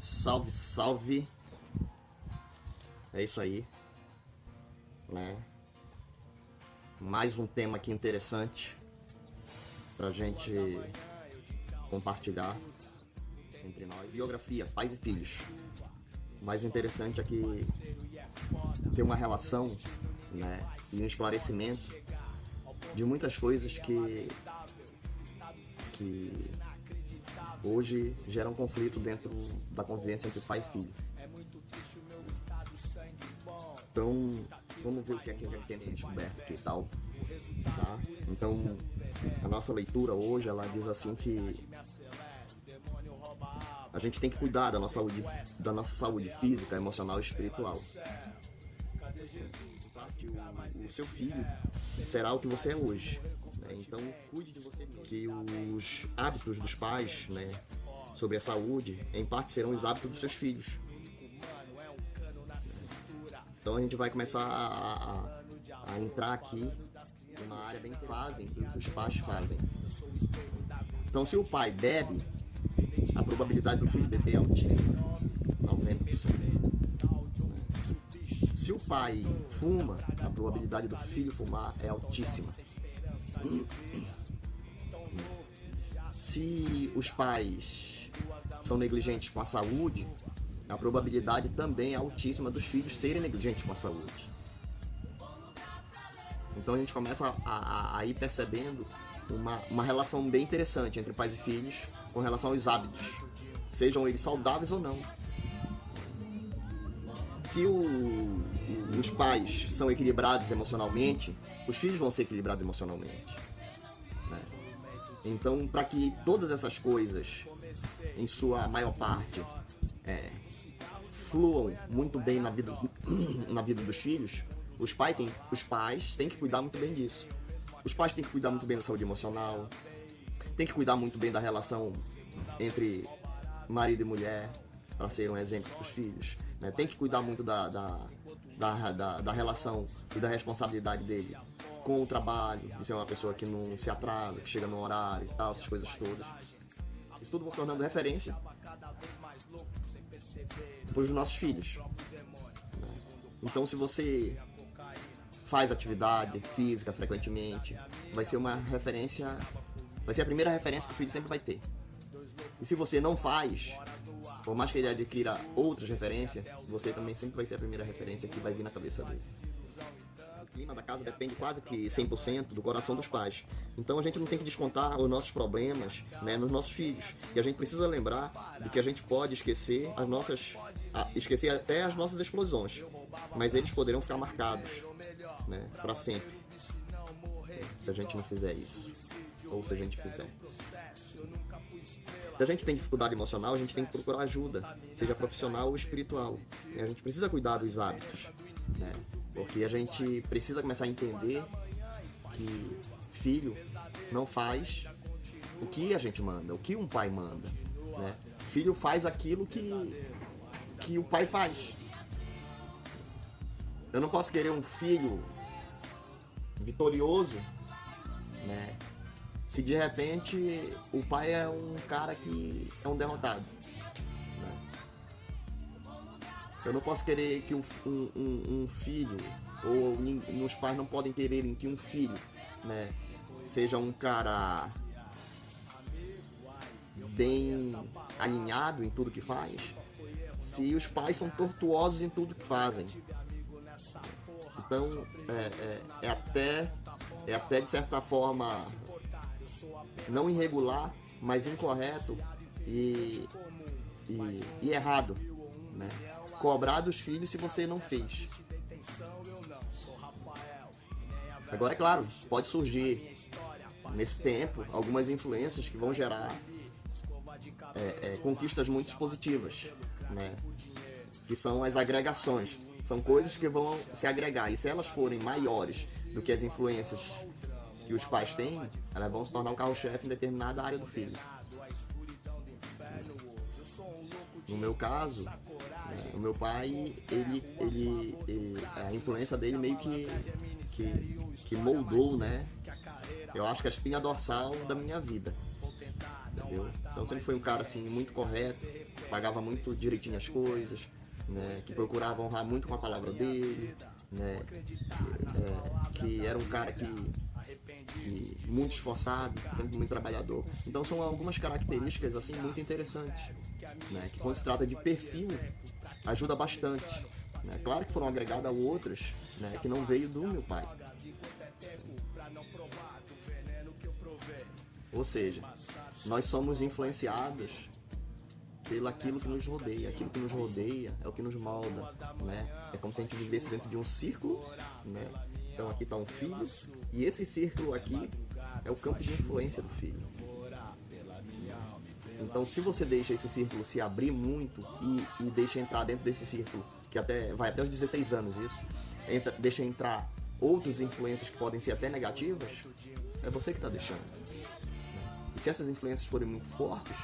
Salve, salve. É isso aí, né? Mais um tema aqui interessante pra gente compartilhar entre nós. Biografia, pais e filhos. O mais interessante é que tem uma relação, né, e um esclarecimento de muitas coisas que hoje geram conflito dentro da convivência entre pai e filho. Então, vamos ver o que é que a gente tem descoberto aqui e tal, tá? Então, a nossa leitura hoje, ela diz assim que a gente tem que cuidar da nossa saúde física, emocional e espiritual. O seu filho será o que você é hoje, né? Então, cuide de você mesmo. Que os hábitos dos pais, né, sobre a saúde, em parte serão os hábitos dos seus filhos. Então a gente vai começar a entrar aqui numa área bem fazem o que os pais fazem. Então, se o pai bebe, a probabilidade do filho beber é altíssima, 90%. Se o pai fuma, a probabilidade do filho fumar é altíssima. Se os pais são negligentes com a saúde, a probabilidade também é altíssima dos filhos serem negligentes com a saúde. Então a gente começa a ir percebendo uma relação bem interessante entre pais e filhos com relação aos hábitos, sejam eles saudáveis ou não. Se os pais são equilibrados emocionalmente, os filhos vão ser equilibrados emocionalmente, né? Então, para que todas essas coisas, em sua maior parte, fluam muito bem na vida dos filhos, os pais têm que cuidar muito bem disso. Os pais têm que cuidar muito bem da saúde emocional, têm que cuidar muito bem da relação entre marido e mulher, para ser um exemplo para os filhos, né? Tem que cuidar muito da relação e da responsabilidade dele com o trabalho, de ser uma pessoa que não se atrasa, que chega no horário e tal, essas coisas todas. Isso tudo vai se tornando referência para os nossos filhos. Então, se você faz atividade física frequentemente, vai ser uma referência, vai ser a primeira referência que o filho sempre vai ter. E se você não faz, por mais que ele adquira outras referências, você também sempre vai ser a primeira referência que vai vir na cabeça dele. O clima da casa depende quase que 100% do coração dos pais. Então a gente não tem que descontar os nossos problemas, né, nos nossos filhos. E a gente precisa lembrar de que a gente pode esquecer esquecer até as nossas explosões, mas eles poderão ficar marcados, né, para sempre, se a gente não fizer isso, ou se a gente fizer. Se a gente tem dificuldade emocional, a gente tem que procurar ajuda, seja profissional ou espiritual. E a gente precisa cuidar dos hábitos, né? Porque a gente precisa começar a entender que filho não faz o que a gente manda, o que um pai manda, né? Filho faz aquilo que o pai faz. Eu não posso querer um filho vitorioso, né, se de repente o pai é um cara que é um derrotado, né? Eu não posso querer que um filho, ou meus pais não podem querer que um filho, né, seja um cara bem alinhado em tudo que faz, se os pais são tortuosos em tudo que fazem. Então é até de certa forma não irregular, mas incorreto e errado, né, cobrar dos filhos se você não fez. Agora, é claro, pode surgir nesse tempo algumas influências que vão gerar conquistas muito positivas, né, que são as agregações. São coisas que vão se agregar, e se elas forem maiores do que as influências que os pais têm, elas vão se tornar um carro-chefe em determinada área do filho. No meu caso, né, o meu pai, a influência dele meio que moldou, né, eu acho que a espinha dorsal da minha vida. entendeu? Então sempre foi um cara assim muito correto, pagava muito direitinho as coisas, né? Que procurava honrar muito com a palavra dele, né? Que era um cara que muito esforçado, sempre muito trabalhador. Então são algumas características assim muito interessantes, né? Que quando se trata de perfil ajuda bastante, né? Claro que foram agregadas a outras, né? Que não veio do meu pai. Ou seja, nós somos influenciados pelo aquilo que nos rodeia. Aquilo que nos rodeia é o que nos molda, né? É como se a gente vivesse dentro de um círculo, né? Então aqui está um filho, e esse círculo aqui é o campo de influência do filho. Então se você deixa esse círculo se abrir muito e deixa entrar dentro desse círculo, que vai até os 16 anos isso, deixa entrar outras influências que podem ser até negativas, é você que está deixando. E se essas influências forem muito fortes,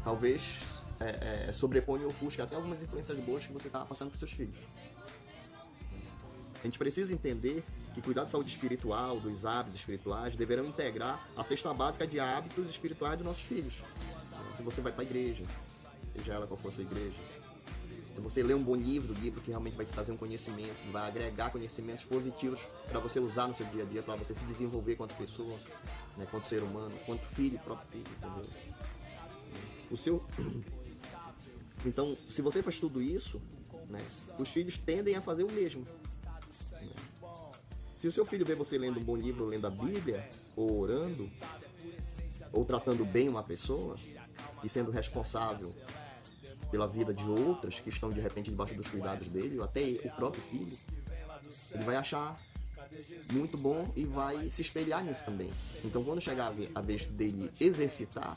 talvez sobreponha e ofusque até algumas influências boas que você está passando para os seus filhos. A gente precisa entender que cuidar da saúde espiritual, dos hábitos espirituais, deverão integrar a cesta básica de hábitos espirituais dos nossos filhos. Se você vai para a igreja, seja ela qual for a sua igreja, se você lê um bom livro que realmente vai te trazer um conhecimento, vai agregar conhecimentos positivos para você usar no seu dia a dia, para você se desenvolver quanto pessoa, né, quanto ser humano, quanto filho, próprio filho, entendeu? Então, se você faz tudo isso, né, os filhos tendem a fazer o mesmo. Né? Se o seu filho vê você lendo um bom livro, lendo a Bíblia, ou orando, ou tratando bem uma pessoa, e sendo responsável pela vida de outras que estão de repente debaixo dos cuidados dele, ou até o próprio filho, ele vai achar muito bom e vai se espelhar nisso também. Então quando chegar a vez dele exercitar,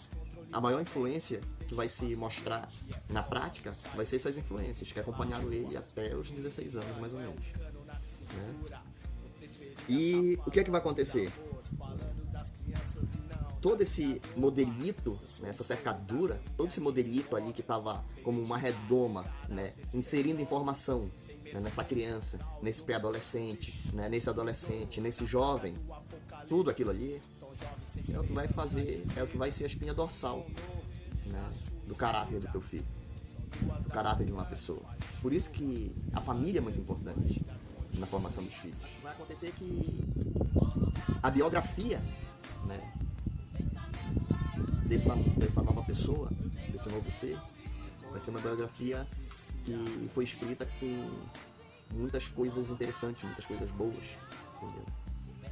a maior influência que vai se mostrar na prática vai ser essas influências que acompanharam ele até os 16 anos mais ou menos, né? E o que é que vai acontecer? Todo esse modelito, né, essa cercadura, todo esse modelito ali que estava como uma redoma, né, inserindo informação, né, nessa criança, nesse pré-adolescente, né, nesse adolescente, nesse jovem, tudo aquilo ali é o que vai fazer, é o que vai ser a espinha dorsal, né, do caráter do teu filho, do caráter de uma pessoa. Por isso que a família é muito importante na formação dos filhos. Vai acontecer que a biografia, né, dessa nova pessoa, desse novo ser, vai ser uma biografia que foi escrita com muitas coisas interessantes, muitas coisas boas, entendeu?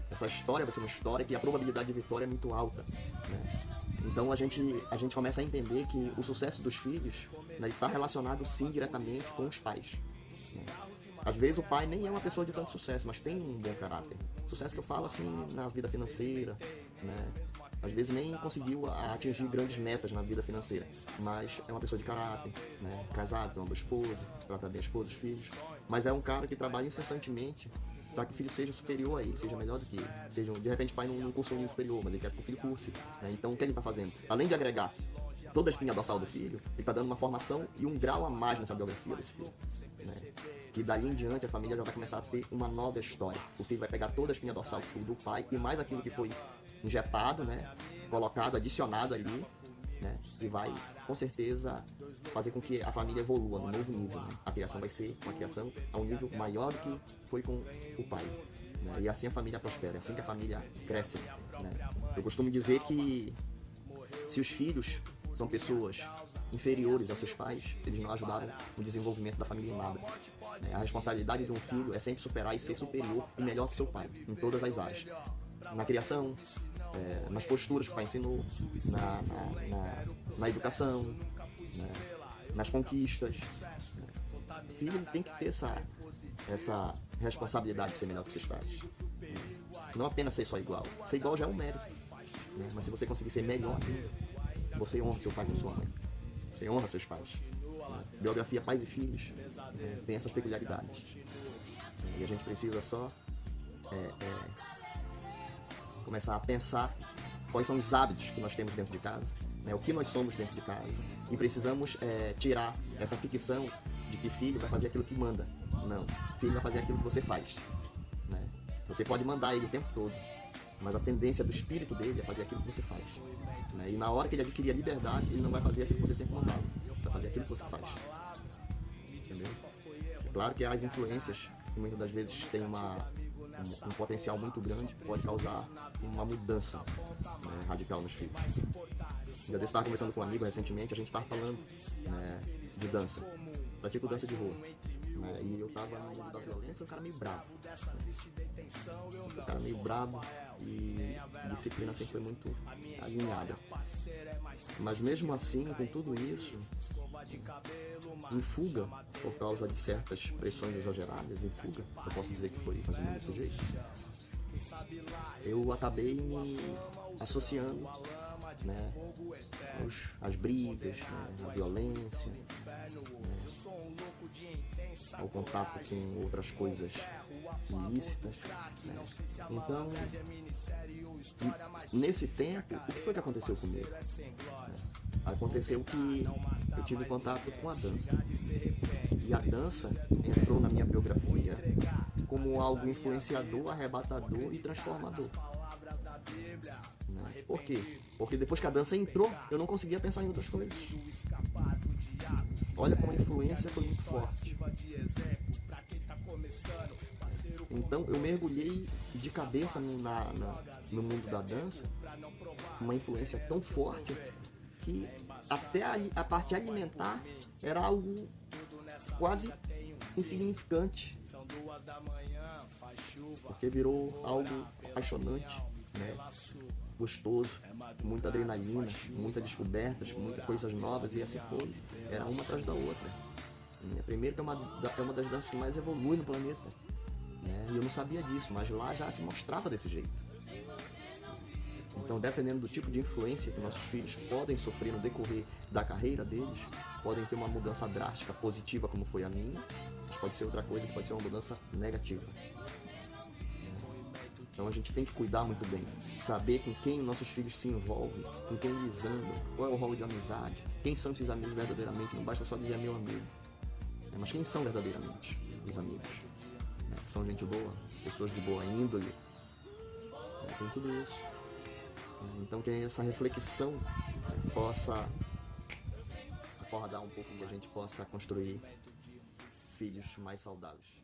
Essa história vai ser uma história que a probabilidade de vitória é muito alta, né? Então a gente começa a entender que o sucesso dos filhos, né, está relacionado sim diretamente com os pais, né? Às vezes o pai nem é uma pessoa de tanto sucesso, mas tem um bom caráter. Sucesso que eu falo assim na vida financeira, né? Às vezes nem conseguiu atingir grandes metas na vida financeira, mas é uma pessoa de caráter, né? Casado, tem uma boa esposa, trata bem a esposa, os filhos, mas é um cara que trabalha incessantemente para que o filho seja superior a ele, seja melhor do que ele. Seja, de repente o pai não cursou um nível superior, mas ele quer que o filho curse, né? Então o que ele está fazendo? Além de agregar toda a espinha dorsal do filho, ele está dando uma formação e um grau a mais nessa biografia desse filho, né? Que dali em diante a família já vai começar a ter uma nova história. O filho vai pegar toda a espinha dorsal do pai e mais aquilo que foi injetado, né, colocado, adicionado ali, né, e vai com certeza fazer com que a família evolua no novo nível, né? A criação vai ser uma criação a um nível maior do que foi com o pai, né? E assim a família prospera, é assim que a família cresce, né? Eu costumo dizer que se os filhos são pessoas inferiores aos seus pais, eles não ajudaram no desenvolvimento da família em nada, né? A responsabilidade de um filho é sempre superar e ser superior e melhor que seu pai, em todas as áreas. Na criação, nas posturas que o pai ensinou, na educação, né, nas conquistas. O filho tem que ter essa responsabilidade de ser melhor que seus pais. Não apenas ser só igual. Ser igual já é um mérito, né? Mas se você conseguir ser melhor, você honra seu pai com sua mãe. Você honra seus pais. Biografia Pais e Filhos, né, tem essas peculiaridades. E a gente precisa só começar a pensar quais são os hábitos que nós temos dentro de casa, né, o que nós somos dentro de casa, e precisamos tirar essa ficção de que filho vai fazer aquilo que manda. Não, filho vai fazer aquilo que você faz, né? Você pode mandar ele o tempo todo, mas a tendência do espírito dele é fazer aquilo que você faz, né? E na hora que ele adquirir a liberdade, ele não vai fazer aquilo que você sempre mandava, vai fazer aquilo que você faz, entendeu? É claro que as influências, que muitas das vezes têm um potencial muito grande, pode causar uma mudança, né, radical nos filhos. Eu estava conversando com um amigo recentemente, a gente estava falando, né, de dança. Pratico dança de rua, né, e eu estava no mundo da violência, um cara meio bravo. Um cara meio bravo e a disciplina sempre foi muito alinhada. Mas mesmo assim, com tudo isso, em fuga, por causa de certas pressões exageradas, em fuga, eu posso dizer que foi fazendo desse jeito, eu acabei me associando, né, às brigas, né, à violência, né, ao contato com outras coisas ilícitas, né? Então, nesse tempo, o que foi que aconteceu comigo? Aconteceu que eu tive contato com a dança. E a dança entrou na minha biografia como algo influenciador, arrebatador e transformador. Né? Por quê? Porque depois que a dança entrou, eu não conseguia pensar em outras coisas. Olha como a influência foi muito forte. Então eu mergulhei de cabeça no mundo da dança, uma influência tão forte que até a parte alimentar era algo quase insignificante, porque virou algo apaixonante, né? Gostoso, muita adrenalina, muitas descobertas, muitas coisas novas, e assim foi, era uma atrás da outra. Primeiro que é uma das danças que mais evolui no planeta, né? E eu não sabia disso, mas lá já se mostrava desse jeito. Então, dependendo do tipo de influência que nossos filhos podem sofrer no decorrer da carreira deles, podem ter uma mudança drástica, positiva como foi a minha, mas pode ser outra coisa, que pode ser uma mudança negativa. Então a gente tem que cuidar muito bem, saber com quem nossos filhos se envolvem, com quem eles andam, qual é o rol de amizade, quem são esses amigos verdadeiramente, não basta só dizer meu amigo, mas quem são verdadeiramente os amigos, né? São gente boa, pessoas de boa índole, tem tudo isso. Então que essa reflexão, né, possa acordar um pouco e a gente possa construir filhos mais saudáveis.